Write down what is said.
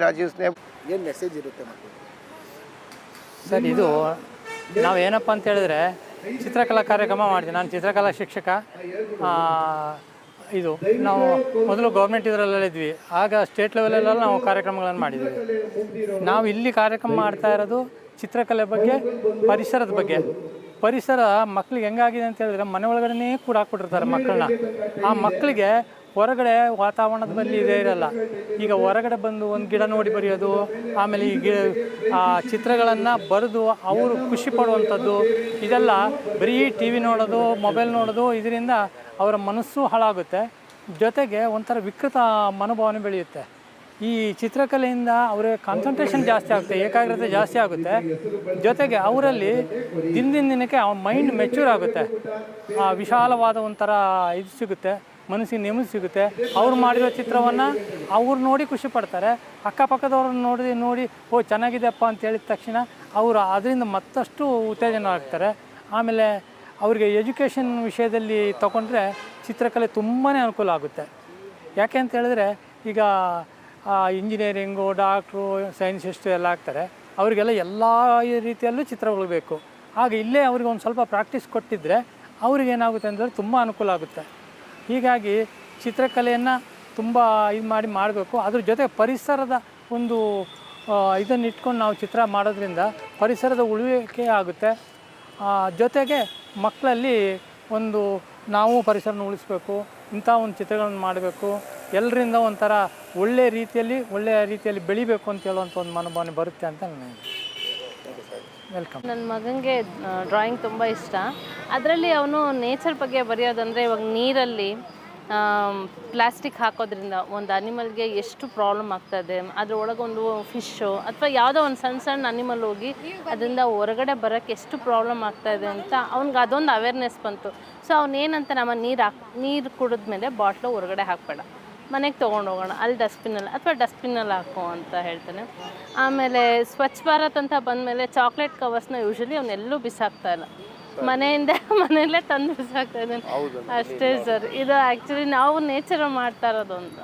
ರಾಜೀವ್ ಸ್ನೇಹ ಏನು ಮೆಸೇಜ್ ಇರುತ್ತೆ ಮಕ್ಕಳು? ಸರ್, ಇದು ನಾವೇನಪ್ಪ ಅಂತ ಹೇಳಿದ್ರೆ ಚಿತ್ರಕಲಾ ಕಾರ್ಯಕ್ರಮ ಮಾಡ್ತೀವಿ. ನಾನು ಚಿತ್ರಕಲಾ ಶಿಕ್ಷಕ. ಇದು ನಾವು ಮೊದಲು ಗೌರ್ಮೆಂಟ್ ಇದರಲ್ಲಿದ್ವಿ, ಆಗ ಸ್ಟೇಟ್ ಲೆವೆಲಲ್ಲೆಲ್ಲ ನಾವು ಕಾರ್ಯಕ್ರಮಗಳನ್ನು ಮಾಡಿದ್ದೀವಿ. ನಾವು ಇಲ್ಲಿ ಕಾರ್ಯಕ್ರಮ ಮಾಡ್ತಾ ಇರೋದು ಚಿತ್ರಕಲೆ ಬಗ್ಗೆ, ಪರಿಸರದ ಬಗ್ಗೆ. ಪರಿಸರ ಮಕ್ಳಿಗೆ ಹೆಂಗಾಗಿದೆ ಅಂತ ಹೇಳಿದ್ರೆ ಮನೆ ಒಳಗಡೆ ಕೂಡ ಹಾಕ್ಬಿಟ್ಟಿರ್ತಾರೆ ಮಕ್ಕಳನ್ನ. ಆ ಮಕ್ಕಳಿಗೆ ಹೊರಗಡೆ ವಾತಾವರಣದ ಮೇಲೆ ಇದೇ ಇರಲ್ಲ. ಈಗ ಹೊರಗಡೆ ಬಂದು ಒಂದು ಗಿಡ ನೋಡಿ ಬರೆಯೋದು, ಆಮೇಲೆ ಈ ಚಿತ್ರಗಳನ್ನು ಬರೆದು ಅವರು ಖುಷಿ ಪಡುವಂಥದ್ದು, ಇದೆಲ್ಲ ಬರೀ ಟಿ ವಿ ನೋಡೋದು, ಮೊಬೈಲ್ ನೋಡೋದು, ಇದರಿಂದ ಅವರ ಮನಸ್ಸು ಹಾಳಾಗುತ್ತೆ. ಜೊತೆಗೆ ಒಂಥರ ವಿಕೃತ ಮನೋಭಾವನೆ ಬೆಳೆಯುತ್ತೆ. ಈ ಚಿತ್ರಕಲೆಯಿಂದ ಅವರ ಕಾನ್ಸಂಟ್ರೇಷನ್ ಜಾಸ್ತಿ ಆಗುತ್ತೆ, ಏಕಾಗ್ರತೆ ಜಾಸ್ತಿ ಆಗುತ್ತೆ. ಜೊತೆಗೆ ಅವರಲ್ಲಿ ದಿನಕ್ಕೆ ಮೈಂಡ್ ಮೆಚ್ಯೂರ್ ಆಗುತ್ತೆ, ವಿಶಾಲವಾದ ಒಂಥರ ಇದು ಸಿಗುತ್ತೆ, ಮನಸ್ಸಿಗೆ ನೆಮ್ಮದಿ ಸಿಗುತ್ತೆ. ಅವ್ರು ಮಾಡಿರೋ ಚಿತ್ರವನ್ನು ಅವ್ರು ನೋಡಿ ಖುಷಿ ಪಡ್ತಾರೆ. ಅಕ್ಕಪಕ್ಕದವ್ರನ್ನ ನೋಡಿ ಓ ಚೆನ್ನಾಗಿದೆಯಪ್ಪ ಅಂತ ಹೇಳಿದ ತಕ್ಷಣ ಅವರು ಅದರಿಂದ ಮತ್ತಷ್ಟು ಉತ್ತೇಜನ ಆಗ್ತಾರೆ. ಆಮೇಲೆ ಅವರಿಗೆ ಎಜುಕೇಷನ್ ವಿಷಯದಲ್ಲಿ ತಗೊಂಡ್ರೆ ಚಿತ್ರಕಲೆ ತುಂಬಾ ಅನುಕೂಲ ಆಗುತ್ತೆ. ಯಾಕೆ ಅಂತ ಹೇಳಿದ್ರೆ ಈಗ ಇಂಜಿನಿಯರಿಂಗು, ಡಾಕ್ಟ್ರು, ಸೈನ್ಸಿಸ್ಟು ಎಲ್ಲ ಆಗ್ತಾರೆ. ಅವರಿಗೆಲ್ಲ ಎಲ್ಲ ರೀತಿಯಲ್ಲೂ ಚಿತ್ರಗಳು ಬೇಕು. ಆಗ ಇಲ್ಲೇ ಅವ್ರಿಗೆ ಒಂದು ಸ್ವಲ್ಪ ಪ್ರಾಕ್ಟೀಸ್ ಕೊಟ್ಟಿದ್ದರೆ ಅವ್ರಿಗೇನಾಗುತ್ತೆ ಅಂದರೆ ತುಂಬ ಅನುಕೂಲ ಆಗುತ್ತೆ. ಹೀಗಾಗಿ ಚಿತ್ರಕಲೆಯನ್ನು ತುಂಬ ಇದು ಮಾಡಬೇಕು. ಅದ್ರ ಜೊತೆ ಪರಿಸರದ ಒಂದು ಇದನ್ನು ಇಟ್ಕೊಂಡು ನಾವು ಚಿತ್ರ ಮಾಡೋದ್ರಿಂದ ಪರಿಸರದ ಉಳಿವಿಕೆ ಆಗುತ್ತೆ. ಜೊತೆಗೆ ಮಕ್ಕಳಲ್ಲಿ ಒಂದು ನಾವು ಪರಿಸರನ ಉಳಿಸ್ಬೇಕು, ಇಂಥ ಒಂದು ಚಿತ್ರಗಳನ್ನು ಮಾಡಬೇಕು, ಎಲ್ಲರಿಂದ ಒಂಥರ ಒಳ್ಳೆಯ ರೀತಿಯಲ್ಲಿ ಬೆಳಿಬೇಕು ಅಂತ ಹೇಳುವಂಥ ಒಂದು ಮನೋಭಾವನೆ ಬರುತ್ತೆ ಅಂತ ನಾನು ವೆಲ್ಕಮ್. ನನ್ನ ಮಗನಿಗೆ ಡ್ರಾಯಿಂಗ್ ತುಂಬ ಇಷ್ಟ. ಅದರಲ್ಲಿ ಅವನು ನೇಚರ್ ಬಗ್ಗೆ ಬರೆಯೋದಂದರೆ, ಇವಾಗ ನೀರಲ್ಲಿ ಪ್ಲಾಸ್ಟಿಕ್ ಹಾಕೋದ್ರಿಂದ ಒಂದು ಅನಿಮಲ್ಗೆ ಎಷ್ಟು ಪ್ರಾಬ್ಲಮ್ ಆಗ್ತಾಯಿದೆ, ಅದ್ರ ಒಳಗೊಂದು ಫಿಶ್ಶು ಅಥವಾ ಯಾವುದೋ ಒಂದು ಸಣ್ಣ ಅನಿಮಲ್ ಹೋಗಿ ಅದರಿಂದ ಹೊರಗಡೆ ಬರೋಕ್ಕೆ ಎಷ್ಟು ಪ್ರಾಬ್ಲಮ್ ಆಗ್ತಾಯಿದೆ ಅಂತ ಅವ್ನಿಗೆ ಅದೊಂದು ಅವೇರ್ನೆಸ್ ಬಂತು. ಸೊ ಅವನೇನಂತ ನಮ್ಮ ನೀರು ಕುಡಿದ್ಮೇಲೆ ಬಾಟ್ಲು ಹೊರಗಡೆ ಹಾಕಬೇಡ, ಮನೆಗೆ ತೊಗೊಂಡೋಗೋಣ, ಅಲ್ಲಿ ಡಸ್ಟ್ಬಿನ್ನಲ್ಲಿ ಹಾಕೋ ಅಂತ ಹೇಳ್ತಾನೆ. ಆಮೇಲೆ ಸ್ವಚ್ಛ ಭಾರತ್ ಅಂತ ಬಂದಮೇಲೆ ಚಾಕ್ಲೇಟ್ ಕವರ್ಸ್ನ ಯೂಶ್ವಲಿ ಅವನ್ನೆಲ್ಲೂ ಬಿಸಾಕ್ತಾ ಇಲ್ಲ, ಮನೆಯಲ್ಲೇ ತಂದು ಬಿಸಾಕ್ತಾ ಇದ್ದಾನೆ ಅಷ್ಟೇ ಸರ್. ಇದು ಆ್ಯಕ್ಚುಲಿ ನಾವು ನೇಚರ್ ಮಾಡ್ತಾ ಇರೋದು ಅಂತ.